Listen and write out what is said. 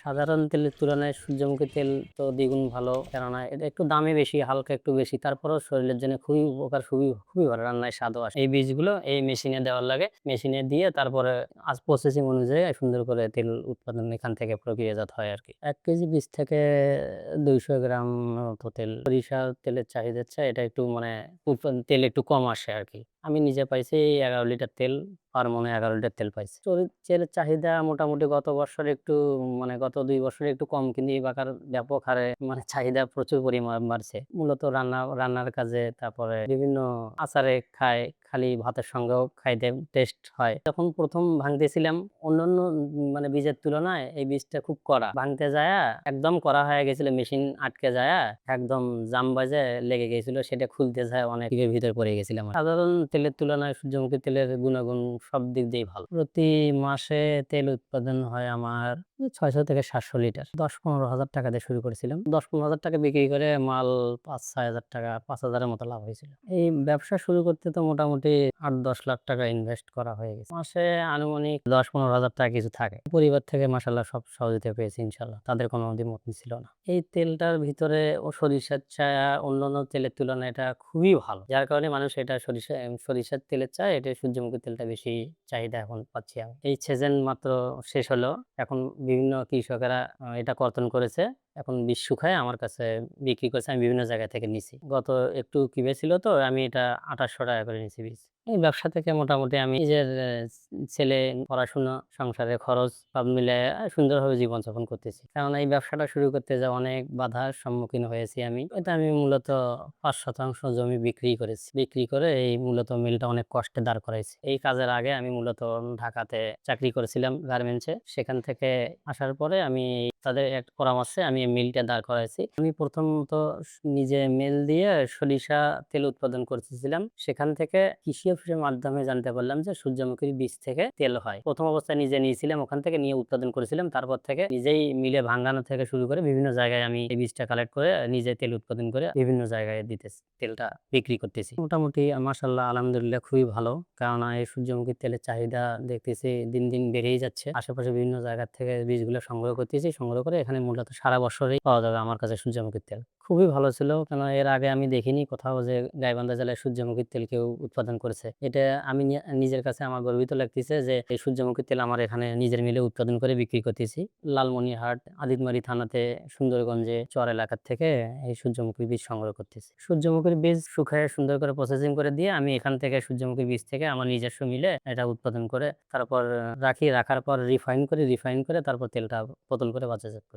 সাধারণ তেলের তুলনায় সূর্যমুখী তেল তো দ্বিগুণ ভালো। কেননা এটা একটু দামে বেশি, হালকা একটু বেশি। তারপরেও শরীরের জন্য খুবই উপকার, খুবই ভালো। রান্নায় স্বাদও আসে। এই বীজগুলো এই মেশিনে দেওয়ার লাগে। মেশিনে দিয়ে তারপরে প্রসেসিং অনুযায়ী সুন্দর করে তেল উৎপাদন এখান থেকে প্রক্রিয়াজাত হয় আরকি। ১ কেজি বীজ থেকে ২০০ গ্রাম মতো তেল। সরিষার তেলের চাহিদার চেয়ে এটা একটু মানে তেল একটু কম আসে আরকি। আমি নিজে পাইছি ১১ লিটার তেল, পার মনে ১১ লিটার তেল পাইছি। তেলের চাহিদা মোটামুটি গত বছরে একটু মানে গত ২ বছরে একটু কম, কিন্তু এবাকার ব্যাপক হারে মানে চাহিদা প্রচুর পরিমাণ বাড়ছে। মূলত রান্নার কাজে, তারপরে বিভিন্ন আচারে খায়, খালি ভাতের সঙ্গেও খাইতে টেস্ট হয়। যখন ১ম ভাঙতেছিলাম অন্যান্য মানে বীজের তুলনায় এই বীজটা খুব কড়া। ভাঙতে যায়া একদম কড়া হয়ে গেছিল, মেশিন আটকে যায়া একদম জাম বাজে লেগে গেছিল। সেটা খুলতে যায় অনেক দিকের ভিতর পড়ে গেছিলাম। সাধারণ তেলের তুলনায় সূর্যমুখী তেলের গুণাগুণ সব দিক দিয়েই ভালো। প্রতি মাসে তেল উৎপাদন হয় আমার ৬০০ থেকে ৭০০ লিটার। ১০-১৫ হাজার টাকা দিয়ে শুরু করেছিলাম। ১০-১৫ হাজার টাকা বিক্রি করে মাল ৫-৬ হাজার টাকা, ৫,০০০ এর মতো লাভ হয়েছিল। এই ব্যবসা শুরু করতে তো মোটামুটি ৮-১০ লাখ টাকা ইনভেস্ট করা হয়ে গেছে। মাসে আনুমানিক ১০-১৫ হাজার টাকা কিছু থাকে। পরিবার থেকে মাশাআল্লাহ সব সহযোগিতা পেয়েছি ইনশাআল্লাহ। তাদের কোনো দ্বিমত ছিল না। এই তেলটার ভিতরে সরিষার ছায়া অন্যান্য তেলের তুলনায় এটা খুবই ভালো। যার কারণে মানুষ এটা সরিষার তেলের চায় এটা সূর্যমুখী তেলটা বেশি চাহিদা এখন পাচ্ছি আমি। এই সিজন মাত্র শেষ হলো। এখন বিভিন্ন কৃষকেরা এটা কর্তন করেছে। এখন বীজ শুকায় আমার কাছে বিক্রি করছে। আমি বিভিন্ন জায়গা থেকে নিছি। গত একটু কিবে ছিল তো আমি এটা ৳২৮০০ করে নিছি বীজ। এই ব্যবসা থেকে মোটামুটি আমি নিজের ছেলে পড়াশোনা, সংসারের খরচ সব মিলায়ে সুন্দরভাবে জীবনযাপন করতেছি। কেননা এই ব্যবসাটা শুরু করতে যাওয়া অনেক বাধার সম্মুখীন হয়েছি আমি। এটা আমি মূলত ৫% জমি বিক্রি করেছি। বিক্রি করে এই মূলত মিলটা অনেক কষ্টে দাঁড় করাইছি। এই কাজের আগে আমি মূলত ঢাকাতে চাকরি করেছিলাম গার্মেন্টসে। সেখান থেকে আসার পরে আমি তাদের এক পরামর্শে আমি এই মিলটা দাঁড় করাইছি। আমি প্রথমত নিজে মিল দিয়ে সরিষা তেল উৎপাদন করতেছিলাম। সেখান থেকে কৃষি অফিসের মাধ্যমে জানতে পারলাম যে সূর্যমুখীর বীজ থেকে তেল হয়। প্রথম অবস্থায় নিজে নিয়েছিলাম, ওখান থেকে নিয়ে উৎপাদন করেছিলাম। তারপর থেকে নিজেই মিলে ভাঙানো থেকে শুরু করে বিভিন্ন জায়গায় আমি এই বীজটা কালেক্ট করে নিজে তেল উৎপাদন করে বিভিন্ন জায়গায় দিতেছি। তেলটা বিক্রি করতেছি। মোটামুটি মাশাআল্লাহ আলহামদুলিল্লাহ খুবই ভালো। কেননা এই সূর্যমুখীর তেলের চাহিদা দেখতেছি দিন, দিন বেড়েই যাচ্ছে। আশেপাশে বিভিন্ন জায়গা থেকে বীজগুলো সংগ্রহ করতেছি। সংগ্রহ করে এখানে মূলত সারা বছরই পাওয়া যাবে আমার কাছে সূর্যমুখীর তেল। খুবই ভালো ছিল। কেন এর আগে আমি দেখিনি কোথাও যে গাইবান্ধা জেলায় সূর্যমুখীর তেল কেউ উৎপাদন করেছে। এটা আমি নিজের কাছে আমার গর্বিত লাগতেছে যে এই সূর্যমুখীর তেল আমার এখানে নিজের মিলে উৎপাদন করে বিক্রি করতেছি। লালমনিরহাট, আদিতমারি থানাতে, সুন্দরগঞ্জে চর এলাকা থেকে এই সূর্যমুখীর বীজ সংগ্রহ করতেছি। সূর্যমুখীর বীজ শুকায়ে সুন্দর করে প্রসেসিং করে দিয়ে আমি এখান থেকে সূর্যমুখী বীজ থেকে আমার নিজস্ব মিলে এটা উৎপাদন করে তারপর রাখার পর রিফাইন করে তারপর তেলটা বোতল করে বাজারজাত করি।